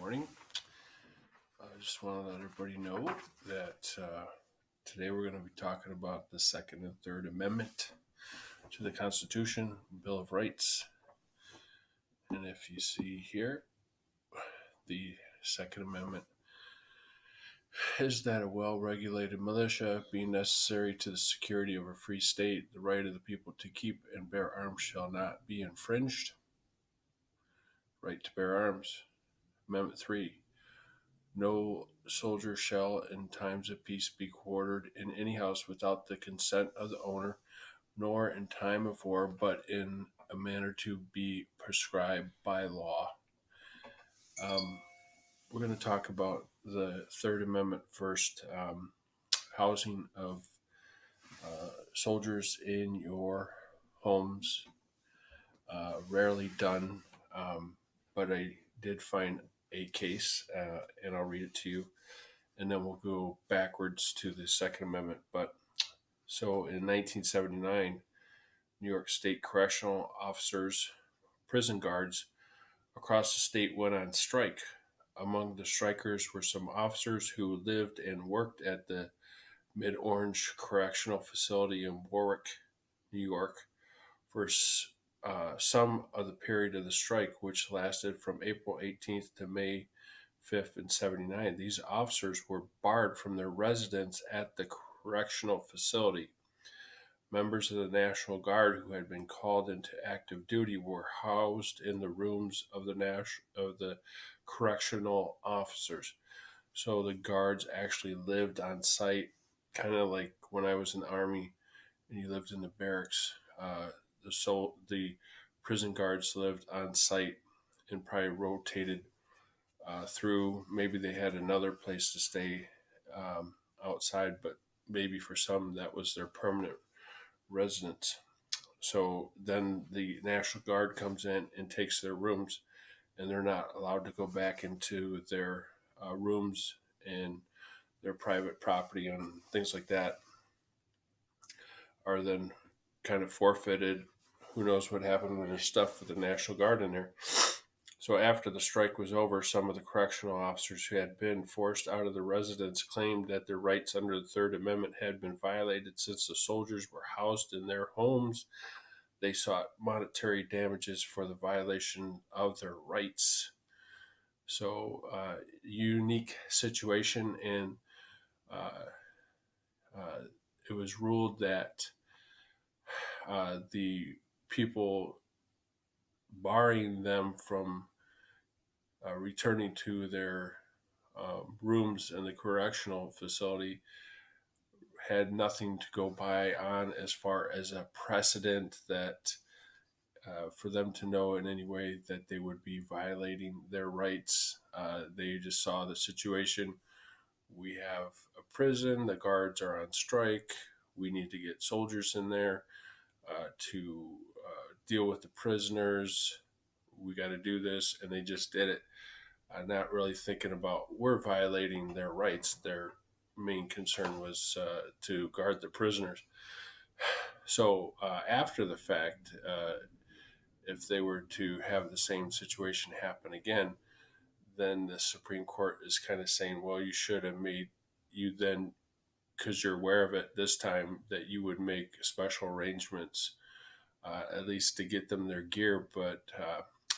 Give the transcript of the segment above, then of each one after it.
morning. I just want to let everybody know that today we're going to be talking about the Second and Third Amendment to the Constitution, Bill of Rights. And if you see here, the Second Amendment is that a well-regulated militia being necessary to the security of a free state, the right of the people to keep and bear arms shall not be infringed. Right to bear arms. Amendment 3. No soldier shall in times of peace be quartered in any house without the consent of the owner, nor in time of war, but in a manner to be prescribed by law. We're going to talk about the Third Amendment first. Housing of soldiers in your homes. Rarely done, but I did find a case, and I'll read it to you, and then we'll go backwards to the Second Amendment. But so in 1979, New York State correctional officers, prison guards across the state went on strike. Among the strikers were some officers who lived and worked at the Mid-Orange Correctional Facility in Warwick, New York, for some of the period of the strike, which lasted from April 18th to May 5th in 79. These officers were barred from their residence at the correctional facility. Members of the National Guard who had been called into active duty were housed in the rooms of the correctional officers. So the guards actually lived on site, kind of like when I was in the Army and you lived in the barracks. The prison guards lived on site and probably rotated through. Maybe they had another place to stay outside, but maybe for some that was their permanent residence. So then the National Guard comes in and takes their rooms, and they're not allowed to go back into their rooms and their private property and things like that are then kind of forfeited. Who knows what happened with their stuff with the National Guard in there. So after the strike was over, some of the correctional officers who had been forced out of the residence claimed that their rights under the Third Amendment had been violated since the soldiers were housed in their homes. They sought monetary damages for the violation of their rights. So, unique situation, and it was ruled that the people barring them from returning to their rooms in the correctional facility had nothing to go by on as far as a precedent that for them to know in any way that they would be violating their rights. They just saw the situation. We have a prison, the guards are on strike, we need to get soldiers in there to deal with the prisoners. We got to do this, and they just did it, not really thinking about we're violating their rights. Their main concern was to guard the prisoners. So after the fact, if they were to have the same situation happen again, then the Supreme Court is kind of saying, well, you should have made, you then, because you're aware of it this time, that you would make special arrangements at least to get them their gear. But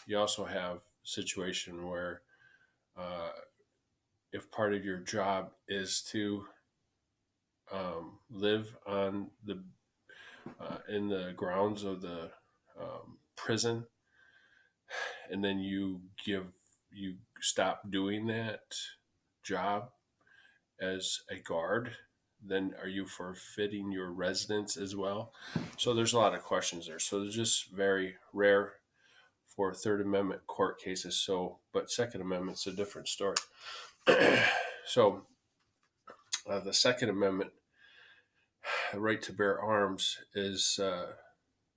you also have a situation where if part of your job is to live on the in the grounds of the prison, and then you stop doing that job as a guard, then are you forfeiting your residence as well? So there's a lot of questions there. So it's just very rare for Third Amendment court cases. So, but Second Amendment's a different story. So the Second Amendment, the right to bear arms, is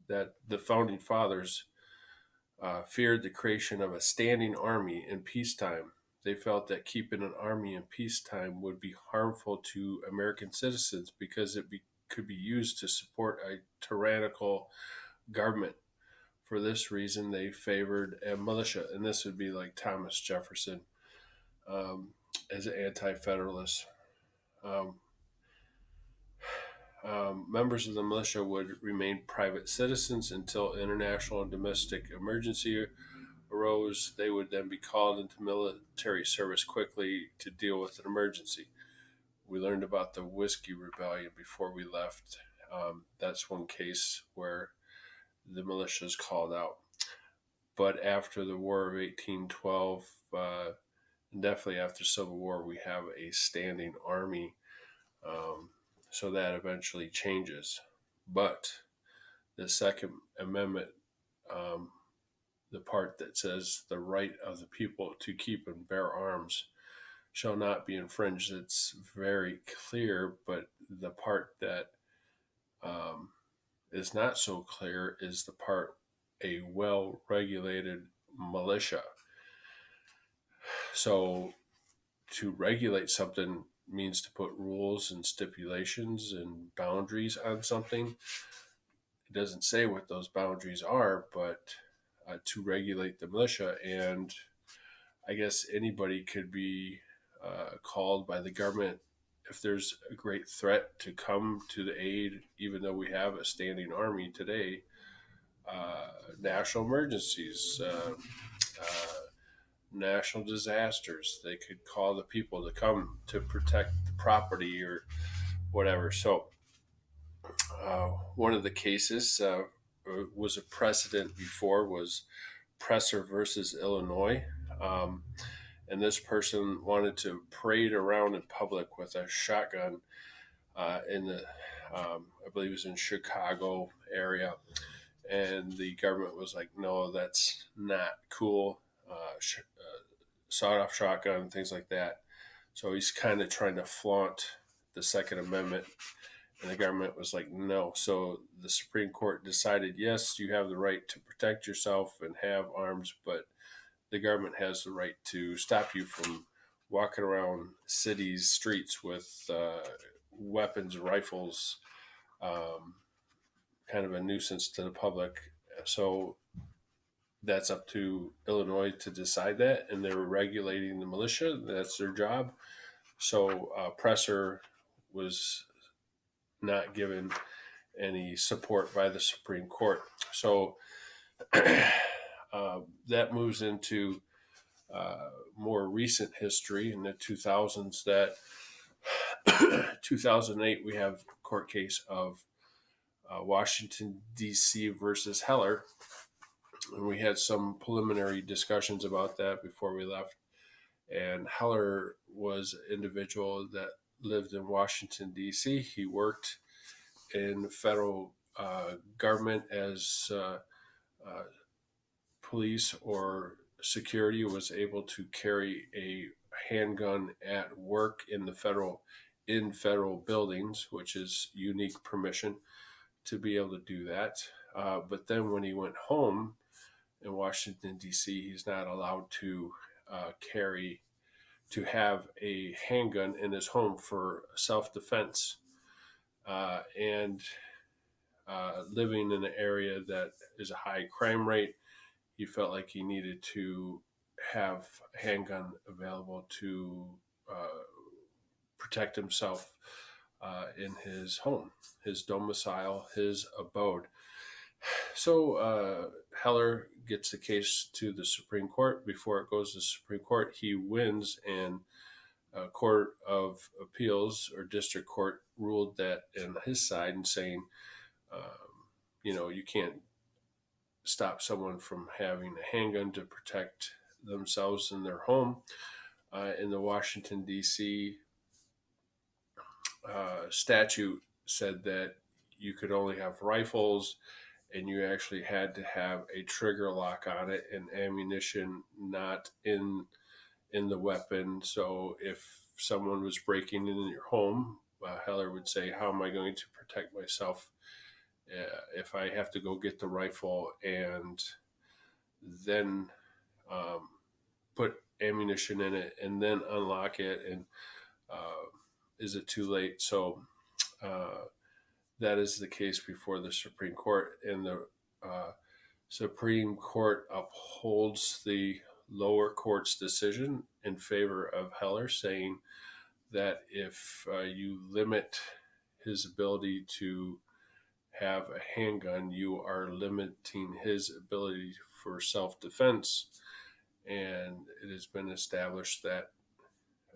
that the founding fathers feared the creation of a standing army in peacetime. They felt that keeping an army in peacetime would be harmful to American citizens because it could be used to support a tyrannical government. For this reason, they favored a militia, and this would be like Thomas Jefferson. um, as an anti-federalist. Um, Members of the militia would remain private citizens until international and domestic emergency arose. They would then be called into military service quickly to deal with an emergency. We learned about the Whiskey Rebellion before we left. That's one case where the militia is called out. But after the War of 1812, definitely after Civil War, we have a standing army. Um, so that eventually changes. But the Second Amendment, um, the part that says the right of the people to keep and bear arms shall not be infringed, it's very clear. But the part that um, is not so clear is the part a well regulated militia. So to regulate something means to put rules and stipulations and boundaries on something. It doesn't say what those boundaries are, but to regulate the militia. And I guess anybody could be called by the government if there's a great threat to come to the aid, even though we have a standing army today. National emergencies, national disasters. They could call the people to come to protect the property or whatever. So, one of the cases was a precedent before was Presser versus Illinois. Um, and this person wanted to parade around in public with a shotgun in the, I believe it was in Chicago area. And the government was like, no, that's not cool. Sawed-off shotgun, things like that. So he's kind of trying to flaunt the Second Amendment, and the government was like, no. So the Supreme Court decided, yes, you have the right to protect yourself and have arms, but the government has the right to stop you from walking around cities, streets with weapons and rifles, um, kind of a nuisance to the public. So that's up to Illinois to decide that, and they're regulating the militia. That's their job. So Presser was not given any support by the Supreme Court. So that moves into more recent history in the 2000s. That 2008, we have a court case of Washington, D.C. versus Heller. And we had some preliminary discussions about that before we left. And Heller was an individual that lived in Washington, D.C. He worked in federal government as police or security, was able to carry a handgun at work in federal buildings, which is unique permission to be able to do that. But then when he went home in Washington D.C., he's not allowed to have a handgun in his home for self-defense. And living in an area that is a high crime rate, he felt like he needed to have a handgun available to uh, protect himself in his home, his domicile, his abode. So Heller gets the case to the Supreme Court. Before it goes to the Supreme Court, he wins, and a court of appeals or district court ruled that in his side and saying, you can't stop someone from having a handgun to protect themselves in their home. In the Washington, D.C. Statute said that you could only have rifles, and you actually had to have a trigger lock on it and ammunition not in the weapon. So if someone was breaking in your home, Heller would say, how am I going to protect myself if I have to go get the rifle and then um, put ammunition in it and then unlock it? And is it too late? So that is the case before the Supreme Court. And the Supreme Court upholds the lower court's decision in favor of Heller, saying that if you limit his ability to have a handgun, you are limiting his ability for self defense. And it has been established that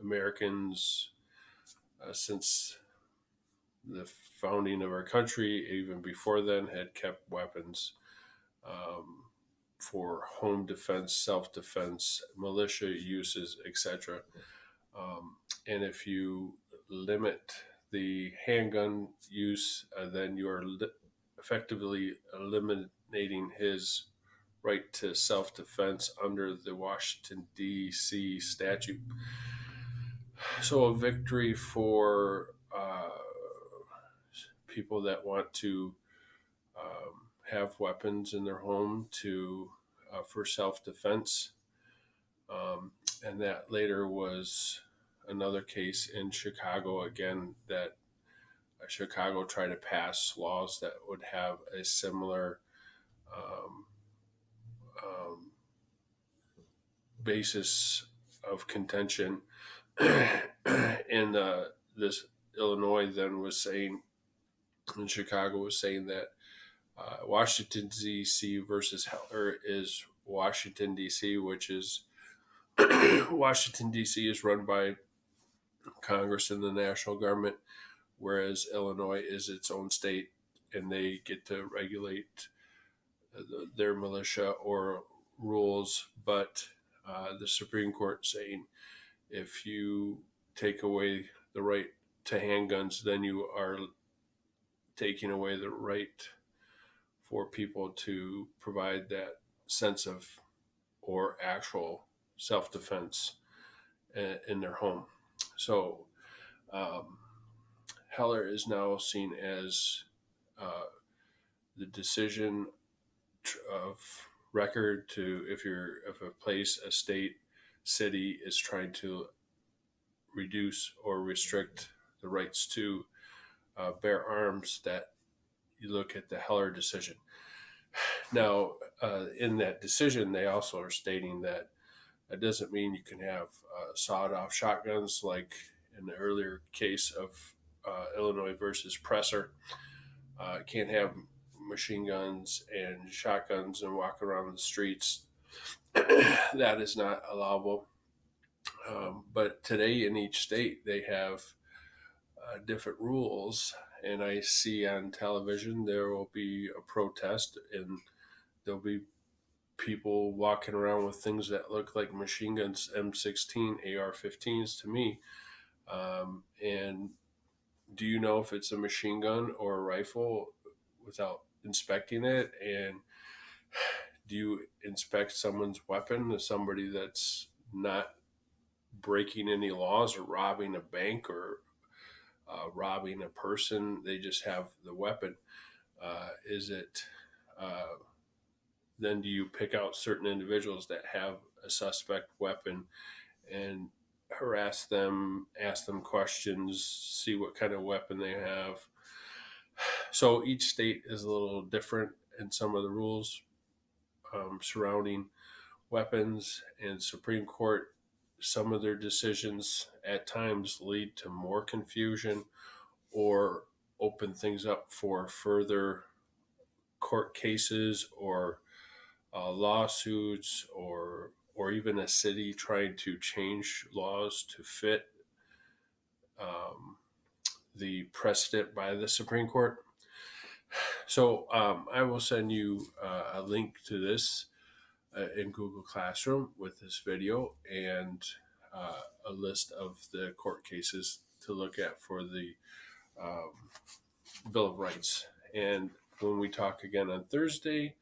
Americans, since the founding of our country, even before then, had kept weapons um, for home defense, self defense, militia uses, etc. And if you limit the handgun use, then you are effectively eliminating his right to self defense under the Washington, D.C. statute. So, a victory for people that want to have weapons in their home to for self defense. And that later was another case in Chicago again that Chicago tried to pass laws that would have a similar um, um, basis of contention. And this Illinois then was saying, and Chicago was saying that Washington D.C. versus Heller is Washington D.C., which is Washington D.C. is run by Congress and the national government, whereas Illinois is its own state, and they get to regulate their militia or rules. But the Supreme Court saying if you take away the right to handguns, then you are taking away the right for people to provide that sense of or actual self defense in their home. So um, Heller is now seen as the decision of record to if a place, a state, city is trying to reduce or restrict the rights to bear arms, that you look at the Heller decision. Now, in that decision, they also are stating that it doesn't mean you can have sawed-off shotguns like in the earlier case of Illinois versus Presser. Can't have machine guns and shotguns and walk around the streets. That is not allowable. But today in each state, they have different rules. And I see on television there will be a protest, and there'll be people walking around with things that look like machine guns, M16, AR-15s to me. And do you know if it's a machine gun or a rifle without inspecting it? And do you inspect someone's weapon as somebody that's not breaking any laws or robbing a bank or robbing a person? They just have the weapon. Is it then do you pick out certain individuals that have a suspect weapon and harass them, ask them questions, see what kind of weapon they have? So each state is a little different in some of the rules surrounding weapons, and Supreme Court, some of their decisions at times lead to more confusion or open things up for further court cases or lawsuits or even a city trying to change laws to fit um, the precedent by the Supreme Court. So I will send you a link to this in Google Classroom with this video and a list of the court cases to look at for the um, Bill of Rights. And when we talk again on Thursday,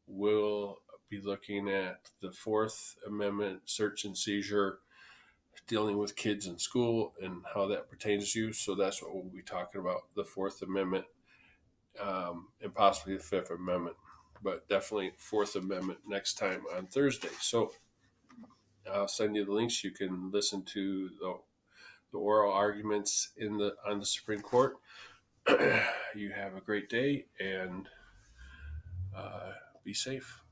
we'll be looking at the Fourth Amendment search and seizure, dealing with kids in school and how that pertains to you. So that's what we'll be talking about, the Fourth Amendment and possibly the Fifth Amendment, but definitely Fourth Amendment next time on Thursday. So I'll send you the links. You can listen to the oral arguments on the Supreme Court. You have a great day and be safe.